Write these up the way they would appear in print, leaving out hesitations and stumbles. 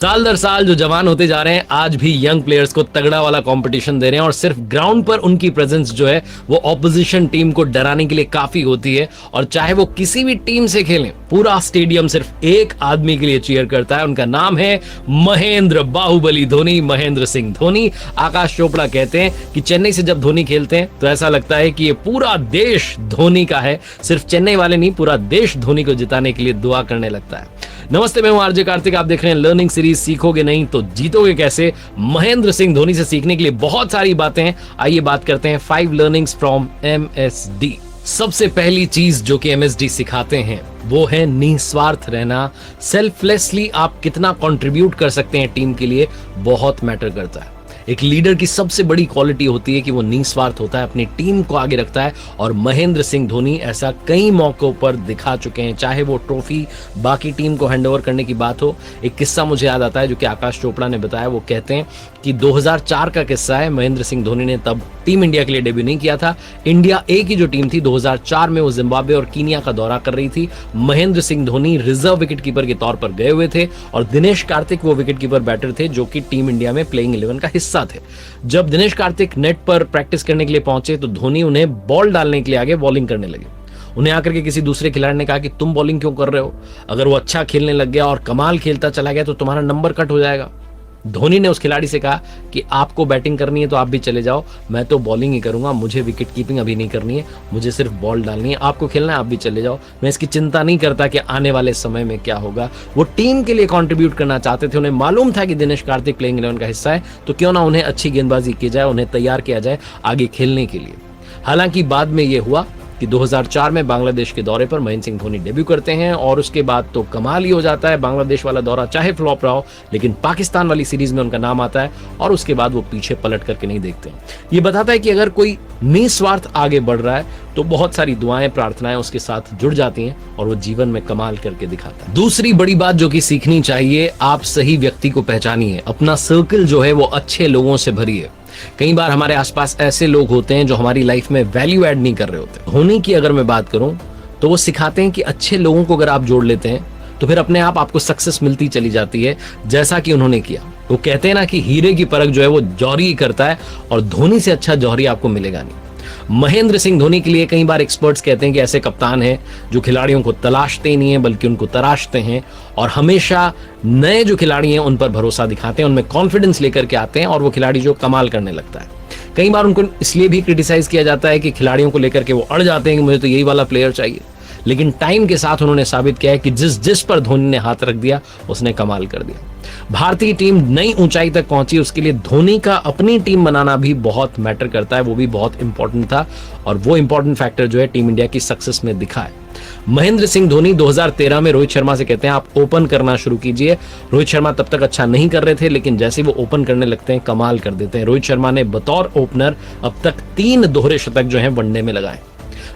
साल दर साल जो जवान होते जा रहे हैं आज भी यंग प्लेयर्स को तगड़ा वाला कंपटीशन दे रहे हैं और सिर्फ ग्राउंड पर उनकी प्रेजेंस जो है वो ऑपोजिशन टीम को डराने के लिए काफी होती है। और चाहे वो किसी भी टीम से खेलें, पूरा स्टेडियम सिर्फ एक आदमी के लिए चीयर करता है। उनका नाम है महेंद्र बाहुबली धोनी, महेंद्र सिंह धोनी। आकाश चोपड़ा कहते हैं कि चेन्नई से जब धोनी खेलते हैं तो ऐसा लगता है कि ये पूरा देश धोनी का है। सिर्फ चेन्नई वाले नहीं, पूरा देश धोनी को जिताने के लिए दुआ करने लगता है। नमस्ते, मैं हूं आरजे कार्तिक। आप देख रहे हैं लर्निंग सीरीज सीखोगे नहीं तो जीतोगे कैसे। महेंद्र सिंह धोनी से सीखने के लिए बहुत सारी बातें हैं। आइए बात करते हैं 5 लर्निंग्स फ्रॉम MSD। सबसे पहली चीज जो कि MSD सिखाते हैं वो है निस्वार्थ रहना। सेल्फलेसली आप कितना कंट्रीब्यूट कर सकते हैं टीम के लिए बहुत मैटर करता है। एक लीडर की सबसे बड़ी क्वालिटी होती है कि वो निस्वार्थ होता है, अपनी टीम को आगे रखता है। और महेंद्र सिंह धोनी ऐसा कई मौकों पर दिखा चुके हैं, चाहे वो ट्रॉफी बाकी टीम को हैंडओवर करने की बात हो। एक किस्सा मुझे याद आता है जो कि आकाश चोपड़ा ने बताया। वो कहते हैं कि 2004 का किस्सा है। महेंद्र सिंह धोनी ने तब टीम इंडिया के लिए डेब्यू नहीं किया था। इंडिया ए की जो टीम थी 2004 में वो जिम्बाब्वे और कीनिया का दौरा कर रही थी। Mahendra Singh Dhoni reserve wicket keeper के तौर पर गए हुए थे और दिनेश कार्तिक वो विकेट कीपर बैटर थे जो कि टीम इंडिया में प्लेइंग 11 का हिस्सा थे। जब दिनेश कार्तिक नेट पर प्रैक्टिस करने के लिए पहुंचे तो धोनी उन्हें बॉल डालने के लिए आगे बॉलिंग करने लगे। उन्हें आकर के किसी दूसरे खिलाड़ी ने कहा कि तुम बॉलिंग क्यों कर रहे हो, अगर वो अच्छा खेलने लग गया और कमाल खेलता चला गया तो तुम्हारा नंबर कट हो जाएगा। धोनी ने उस खिलाड़ी से कहा कि आपको बैटिंग करनी है तो आप भी चले जाओ, मैं तो बॉलिंग ही करूंगा, मुझे विकेट कीपिंग अभी नहीं करनी है, मुझे सिर्फ बॉल डालनी है। आपको खेलना है आप भी चले जाओ, मैं इसकी चिंता नहीं करता कि आने वाले समय में क्या होगा। वो टीम के लिए कंट्रीब्यूट करना चाहते थे। उन्हें मालूम था कि दिनेश कार्तिक प्लेइंग 11 का हिस्सा है तो क्यों ना उन्हें अच्छी गेंदबाजी की जाए, उन्हें तैयार किया जाए आगे खेलने के लिए। हालांकि बाद में यह हुआ कि 2004 में बांग्लादेश के दौरे पर महेंद्र सिंह धोनी डेब्यू करते हैं और उसके बाद तो कमाल ही हो जाता है। बांग्लादेश वाला दौरा चाहे फ्लॉप रहा हो लेकिन पाकिस्तान वाली सीरीज में उनका नाम आता है और उसके बाद वो पीछे पलट करके नहीं देखते। ये बताता है कि अगर कोई निस्वार्थ आगे बढ़ रहा है तो बहुत सारी दुआएं प्रार्थनाएं उसके साथ जुड़ जाती हैं और वो जीवन में कमाल करके दिखाता है। दूसरी बड़ी बात जो कि सीखनी चाहिए, आप सही व्यक्ति को पहचानिए। अपना सर्कल जो है वो अच्छे लोगों से भरिए। कई बार हमारे आसपास ऐसे लोग होते हैं जो हमारी लाइफ में वैल्यू ऐड नहीं कर रहे होते। धोनी की अगर मैं बात करूं तो वो सिखाते हैं कि अच्छे लोगों को अगर आप जोड़ लेते हैं तो फिर अपने आप आपको सक्सेस मिलती चली जाती है, जैसा कि उन्होंने किया। वो कहते हैं ना कि हीरे की परख जो है वो जौहरी ही करता है और धोनी से अच्छा जौहरी आपको मिलेगा नहीं। महेंद्र सिंह धोनी के लिए कई बार एक्सपर्ट्स कहते हैं कि ऐसे कप्तान हैं जो खिलाड़ियों को तलाशते ही नहीं है बल्कि उनको तराशते हैं और हमेशा नए जो खिलाड़ी हैं उन पर भरोसा दिखाते हैं, उनमें कॉन्फिडेंस लेकर के आते हैं और वो खिलाड़ी जो कमाल करने लगता है। कई बार उनको इसलिए भी क्रिटिसाइज किया जाता है कि खिलाड़ियों को लेकर के वो अड़ जाते हैं कि मुझे तो यही वाला प्लेयर चाहिए, लेकिन टाइम के साथ उन्होंने साबित किया है कि जिस पर धोनी ने हाथ रख दिया उसने कमाल कर दिया। भारतीय टीम नई ऊंचाई तक पहुंची, उसके लिए धोनी का अपनी टीम बनाना भी बहुत मैटर करता है। वो भी बहुत इंपॉर्टेंट था और वो इंपॉर्टेंट फैक्टर जो है टीम इंडिया की सक्सेस में दिखा है। महेंद्र सिंह धोनी 2013 में रोहित शर्मा से कहते हैं आप ओपन करना शुरू कीजिए। रोहित शर्मा तब तक अच्छा नहीं कर रहे थे लेकिन जैसे वो ओपन करने लगते हैं कमाल कर देते हैं। रोहित शर्मा ने बतौर ओपनर अब तक 3 दोहरे शतक जो है वनडे में लगाए।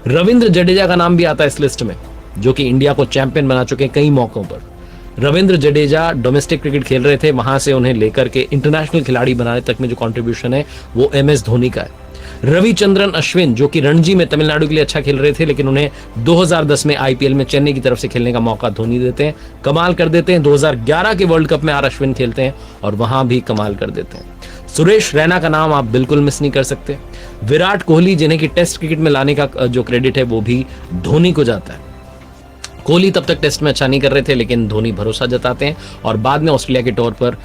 रविंद्र जडेजा का नाम भी आता है इस लिस्ट में, जो कि इंडिया को चैंपियन बना चुके हैं कई मौकों पर। रविंद्र जडेजा डोमेस्टिक क्रिकेट खेल रहे थे, वहां से उन्हें लेकर के इंटरनेशनल खिलाड़ी बनाने तक में जो कंट्रीब्यूशन है वो MS धोनी का है। रविचंद्रन अश्विन जो कि रणजी में तमिलनाडु के लिए अच्छा खेल रहे थे लेकिन उन्हें 2010 में IPL में चेन्नई की तरफ से खेलने का मौका धोनी देते हैं, कमाल कर देते हैं। 2011 के वर्ल्ड कप में R अश्विन खेलते हैं और वहां भी कमाल कर देते हैं। सुरेश रैना का नाम आप बिल्कुल मिस नहीं कर सकते। विराट कोहली जिन्हें कि टेस्ट क्रिकेट में लाने का जो क्रेडिट है वो भी धोनी को जाता है। कोहली तब तक टेस्ट में अच्छा नहीं कर रहे थे लेकिन धोनी भरोसा जताते हैं और बाद में ऑस्ट्रेलिया के तौर पर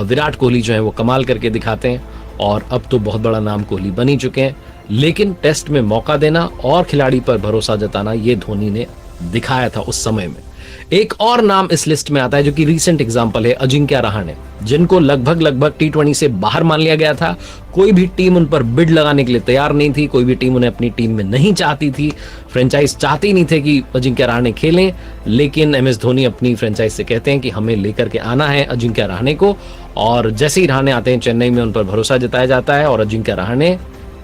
विराट कोहली जो है वो कमाल करके दिखाते हैं और अब तो बहुत बड़ा नाम कोहली बन ही चुके हैं। लेकिन टेस्ट में मौका देना और खिलाड़ी पर भरोसा जताना ये धोनी ने दिखाया था उस समय में। एक और नाम इस लिस्ट में आता है जो कि रीसेंट एग्जांपल है, अजिंक्य रहाणे, जिनको लगभग T20 से बाहर मान लिया गया था। कोई भी टीम उन पर बिड लगाने के लिए तैयार नहीं थी, कोई भी टीम उन्हें अपनी टीम में नहीं चाहती थी, फ्रेंचाइज चाहती नहीं थे कि अजिंक्य रहाणे खेलें। लेकिन MS धोनी अपनी फ्रेंचाइज से कहते हैं कि हमें लेकर के आना है अजिंक्य रहाणे को और जैसे ही रहाणे आते हैं चेन्नई में उन पर भरोसा जताया जाता है और अजिंक्य रहाणे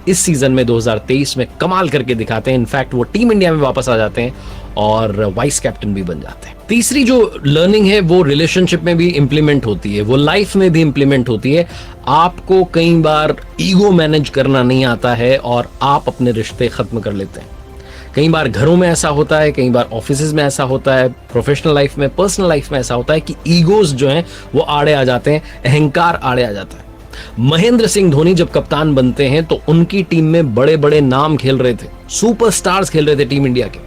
इस सीजन में 2023 में कमाल करके दिखाते हैं। इनफैक्ट वो टीम इंडिया में वापस आ जाते हैं और वाइस कैप्टन भी बन जाते हैं। तीसरी जो लर्निंग है वो रिलेशनशिप में भी इंप्लीमेंट होती है, वो लाइफ में भी इंप्लीमेंट होती है। आपको कई बार ईगो मैनेज करना नहीं आता है और आप अपने रिश्ते खत्म कर लेते हैं। कई बार घरों में ऐसा होता है, कई बार ऑफिसेज में ऐसा होता है, प्रोफेशनल लाइफ में, पर्सनल लाइफ में ऐसा होता है कि ईगोज जो हैं वो आड़े आ जाते हैं, अहंकार आड़े आ जाता है। महेंद्र सिंह धोनी जब कप्तान बनते हैं तो उनकी टीम में बड़े बड़े नाम खेल रहे थे, सुपरस्टार्स खेल रहे थे टीम इंडिया के,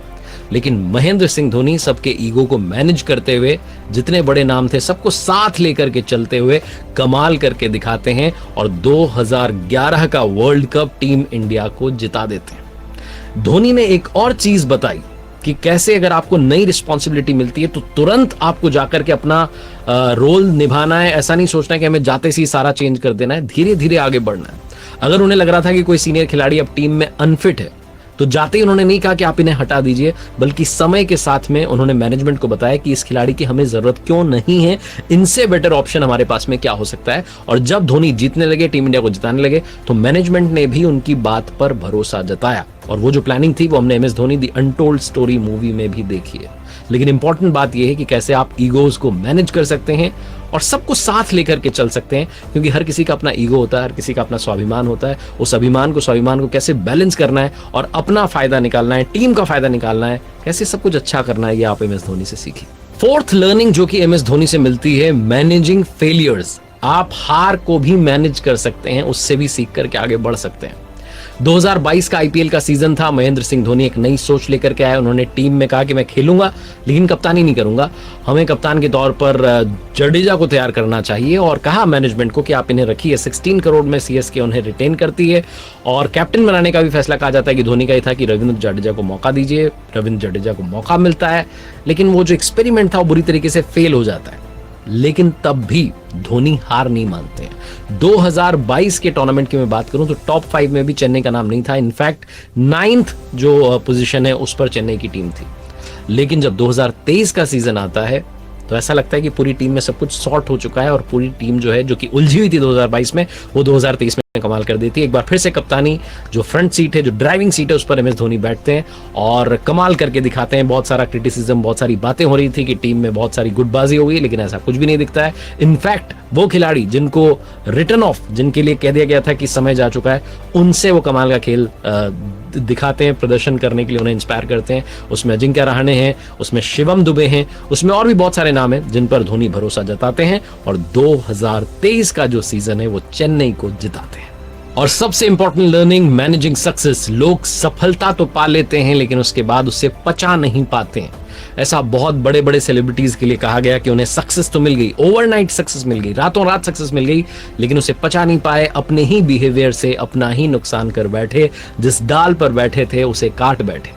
लेकिन महेंद्र सिंह धोनी सबके ईगो को मैनेज करते हुए, जितने बड़े नाम थे सबको साथ लेकर के चलते हुए कमाल करके दिखाते हैं और 2011 का वर्ल्ड कप टीम इंडिया को जिता देते हैं। धोनी ने एक और चीज बताई कि कैसे अगर आपको नई रिस्पॉन्सिबिलिटी मिलती है तो तुरंत आपको जाकर के अपना रोल निभाना है। ऐसा नहीं सोचना है कि हमें जाते से ही सारा चेंज कर देना है, धीरे धीरे आगे बढ़ना है। अगर उन्हें लग रहा था कि कोई सीनियर खिलाड़ी अब टीम में अनफिट है तो जाते ही उन्होंने नहीं कहा कि आप इन्हें हटा दीजिए, बल्कि समय के साथ में उन्होंने मैनेजमेंट को बताया कि इस खिलाड़ी की हमें जरूरत क्यों नहीं है, इनसे बेटर ऑप्शन हमारे पास में क्या हो सकता है। और जब धोनी जीतने लगे, टीम इंडिया को जिताने लगे, तो मैनेजमेंट ने भी उनकी बात पर भरोसा जताया। और वो जो प्लानिंग थी वो हमने M S Dhoni the untold story movie में भी देखी है। लेकिन इंपॉर्टेंट बात यह है कि कैसे आप ईगोज को मैनेज कर सकते हैं और सबको साथ लेकर के चल सकते हैं, क्योंकि हर किसी का अपना ईगो होता है, हर किसी का अपना स्वाभिमान होता है। उस स्वाभिमान को कैसे बैलेंस करना है और अपना फायदा निकालना है, टीम का फायदा निकालना है, कैसे सब कुछ अच्छा करना है, ये आप एम एस धोनी से सीखिए। फोर्थ लर्निंग जो कि एम एस धोनी से मिलती है, मैनेजिंग फेलियर्स। आप हार को भी मैनेज कर सकते हैं, उससे भी सीख करके आगे बढ़ सकते हैं। 2022 का आईपीएल का सीजन था। महेंद्र सिंह धोनी एक नई सोच लेकर के आए। उन्होंने टीम में कहा कि मैं खेलूंगा लेकिन कप्तानी नहीं करूंगा, हमें कप्तान के तौर पर जडेजा को तैयार करना चाहिए। और कहा मैनेजमेंट को कि आप इन्हें रखिए। 16 करोड़ में सीएसके उन्हें रिटेन करती है और कैप्टन बनाने का भी फैसला कहा जाता है कि धोनी का ही था कि रविंद्र जडेजा को मौका दीजिए। रविंद्र जडेजा को मौका मिलता है, लेकिन वो जो एक्सपेरिमेंट था वो बुरी तरीके से फेल हो जाता है। लेकिन तब भी धोनी हार नहीं मानते हैं। 2022 के टूर्नामेंट की मैं बात करूं तो टॉप 5 में भी चेन्नई का नाम नहीं था। इनफैक्ट 9th जो पोजीशन है उस पर चेन्नई की टीम थी। लेकिन जब 2023 का सीजन आता है तो ऐसा लगता है कि पूरी टीम में सब कुछ सॉर्ट हो चुका है और पूरी टीम जो है, जो कि उलझी हुई थी 2022 में, वो 2023 में कमाल कर देती है। एक बार फिर से कप्तानी जो फ्रंट सीट है, जो ड्राइविंग सीट है, उस पर एम एस धोनी बैठते हैं और कमाल करके दिखाते हैं। बहुत सारा क्रिटिसिज्म, बहुत सारी बातें हो रही थी कि टीम में बहुत सारी गुटबाजी हो गई, लेकिन ऐसा कुछ भी नहीं दिखता है। इनफैक्ट वो खिलाड़ी जिनको रिटर्न ऑफ, जिनके लिए कह दिया गया था कि समय जा चुका है, उनसे वो कमाल का खेल दिखाते हैं, प्रदर्शन करने के लिए उन्हें इंस्पायर करते हैं। उसमें अजिंक्य रहाणे हैं, उसमें शिवम दुबे हैं, उसमें और भी बहुत सारे नाम हैं जिन पर धोनी भरोसा जताते हैं और 2023 का जो सीजन है वो चेन्नई को जिताते हैं। और सबसे इंपॉर्टेंट लर्निंग, मैनेजिंग सक्सेस। लोग सफलता तो पा लेते हैं लेकिन उसके बाद उससे पचा नहीं पाते हैं। ऐसा बहुत बड़े बड़े सेलिब्रिटीज के लिए कहा गया कि उन्हें सक्सेस तो मिल गई, ओवरनाइट सक्सेस मिल गई, रातों रात सक्सेस मिल गई, लेकिन उसे पचा नहीं पाए। अपने ही बिहेवियर से अपना ही नुकसान कर बैठे, जिस डाल पर बैठे थे उसे काट बैठे।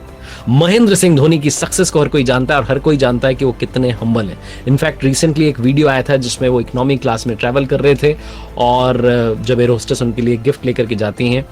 महेंद्र सिंह धोनी की सक्सेस को हर कोई जानता है और हर कोई जानता है कि वो कितने हम्बल हैं। इनफैक्ट रिसेंटली एक वीडियो आया था जिसमें वो इकोनॉमी क्लास में ट्रैवल कर रहे थे और जब एयर होस्टेस उनके लिए गिफ्ट लेकर के जाती हैं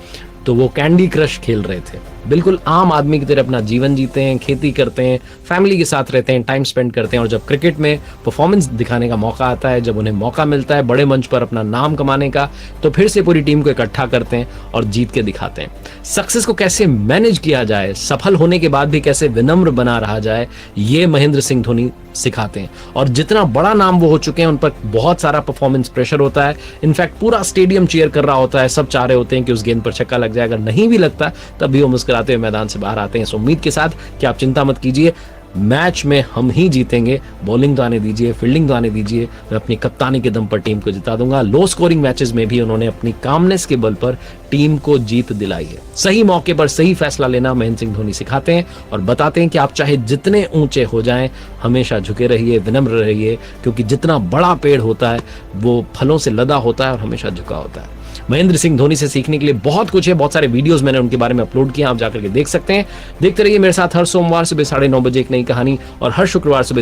तो वो कैंडी क्रश खेल रहे थे। बिल्कुल आम आदमी की तरह अपना जीवन जीते हैं, खेती करते हैं, फैमिली के साथ रहते हैं, टाइम स्पेंड करते हैं। और जब क्रिकेट में परफॉर्मेंस दिखाने का मौका आता है, जब उन्हें मौका मिलता है बड़े मंच पर अपना नाम कमाने का, तो फिर से पूरी टीम को इकट्ठा करते हैं और जीत के दिखाते हैं। सक्सेस को कैसे मैनेज किया जाए, सफल होने के बाद भी कैसे विनम्र बना रहा जाए, ये महेंद्र सिंह धोनी सिखाते हैं। और जितना बड़ा नाम वो हो चुके हैं, उन पर बहुत सारा परफॉर्मेंस प्रेशर होता है। इनफैक्ट पूरा स्टेडियम चीयर कर रहा होता है, सब चाह रहे होते हैं कि उस गेंद पर छक्का लग जाए। अगर नहीं भी लगता तब भी वो मुस्कुराते हुए मैदान से बाहर आते हैं इस उम्मीद के साथ कि आप चिंता मत कीजिए, मैच में हम ही जीतेंगे, बॉलिंग तो आने दीजिए, फील्डिंग तो आने दीजिए, मैं अपनी कप्तानी के दम पर टीम को जिता दूंगा। लो स्कोरिंग मैचेस में भी उन्होंने अपनी कामनेस के बल पर टीम को जीत दिलाई है। सही मौके पर सही फैसला लेना महेंद्र सिंह धोनी सिखाते हैं और बताते हैं कि आप चाहे जितने ऊंचे हो जाएं, हमेशा झुके रहिए, विनम्र रहिए, क्योंकि जितना बड़ा पेड़ होता है वो फलों से लदा होता है और हमेशा झुका होता है। महेंद्र सिंह धोनी से सीखने के लिए बहुत कुछ है, बहुत सारे वीडियोस मैंने उनके बारे में अपलोड किए, आप जाकर के देख सकते हैं। देखते रहिए मेरे साथ हर सोमवार सुबह 9:30 बजे एक नई कहानी और हर शुक्रवार सुबह